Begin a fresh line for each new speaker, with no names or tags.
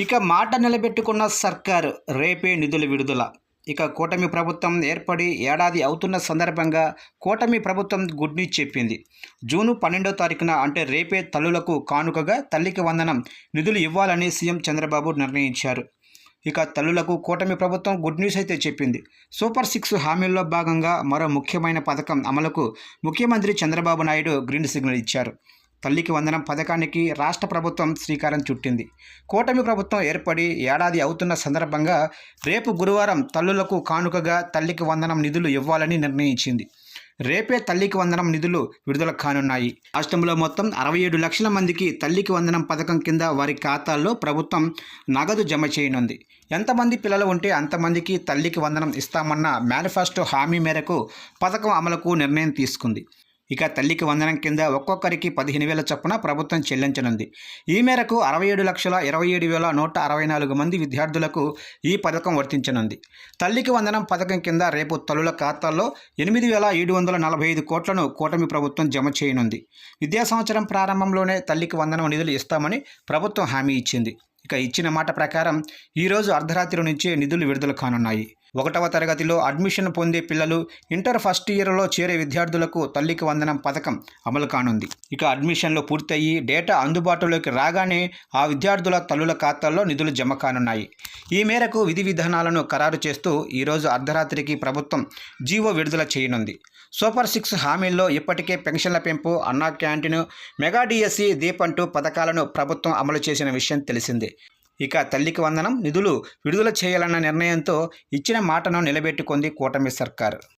ఇక మాట నిలబెట్టుకున్న సర్కారు రేపే నిధుల విడుదల. ఇక కూటమి ప్రభుత్వం ఏర్పడి ఏడాది అవుతున్న సందర్భంగా కూటమి ప్రభుత్వం గుడ్ న్యూస్ చెప్పింది. జూన్ 12వ తారీఖున అంటే రేపే తల్లులకు కానుకగా తల్లికి వందనం నిధులు ఇవ్వాలని సీఎం చంద్రబాబు నిర్ణయించారు. ఇక తల్లులకు కూటమి ప్రభుత్వం గుడ్ న్యూస్ అయితే చెప్పింది. సూపర్ 6 హామీల్లో భాగంగా మరో ముఖ్యమైన పథకం అమలుకు ముఖ్యమంత్రి చంద్రబాబు నాయుడు గ్రీన్ సిగ్నల్ ఇచ్చారు. తల్లికి వందనం పథకానికి రాష్ట్ర ప్రభుత్వం శ్రీకారం చుట్టింది. కూటమి ప్రభుత్వం ఏర్పడి ఏడాది అవుతున్న సందర్భంగా రేపు గురువారం తల్లులకు కానుకగా తల్లికి వందనం నిధులు ఇవ్వాలని నిర్ణయించింది. రేపే తల్లికి వందనం నిధులు విడుదల కానున్నాయి. రాష్ట్రంలో మొత్తం 67 లక్షల మందికి తల్లికి వందనం పథకం కింద వారి ఖాతాల్లో ప్రభుత్వం నగదు జమ చేయనుంది. ఎంతమంది పిల్లలు ఉంటే అంతమందికి తల్లికి వందనం ఇస్తామన్న మేనిఫెస్టో హామీ మేరకు పథకం అమలుకు నిర్ణయం తీసుకుంది. ఇక తల్లికి వందనం కింద ఒక్కొక్కరికి 15,000 చొప్పున ప్రభుత్వం చెల్లించనుంది. ఈ మేరకు 67,27,164 మంది విద్యార్థులకు ఈ పథకం వర్తించనుంది. తల్లికి వందనం పథకం కింద రేపు తల్లుల ఖాతాల్లో 8,745 కోట్లను కూటమి ప్రభుత్వం జమ చేయనుంది. విద్యా సంవత్సరం ప్రారంభంలోనే తల్లికి వందనం నిధులు ఇస్తామని ప్రభుత్వం హామీ ఇచ్చింది. ఇక ఇచ్చిన మాట ప్రకారం ఈరోజు అర్ధరాత్రి నుంచే నిధులు విడుదల కానున్నాయి. 1వ తరగతిలో అడ్మిషన్ పొందే పిల్లలు, ఇంటర్ ఫస్ట్ ఇయర్లో చేరే విద్యార్థులకు తల్లికి వందనం పథకం అమలు కానుంది. ఇక అడ్మిషన్లు పూర్తయి డేటా అందుబాటులోకి రాగానే ఆ విద్యార్థుల తల్లుల ఖాతాల్లో నిధులు జమ కానున్నాయి. ఈ మేరకు విధి విధానాలను ఖరారు చేస్తూ ఈరోజు అర్ధరాత్రికి ప్రభుత్వం జీవో విడుదల చేయనుంది. సూపర్ 6 హామీల్లో ఇప్పటికే పెన్షన్ల పెంపు, అన్నా క్యాంటీన్, మెగా డిఎస్సి, దీప్ అంటూ పథకాలను ప్రభుత్వం అమలు చేసిన విషయం తెలిసిందే. ఇక తల్లికి వందనం నిధులు విడుదల చేయాలన్న నిర్ణయంతో ఇచ్చిన మాటను నిలబెట్టుకుంది కూటమి సర్కారు.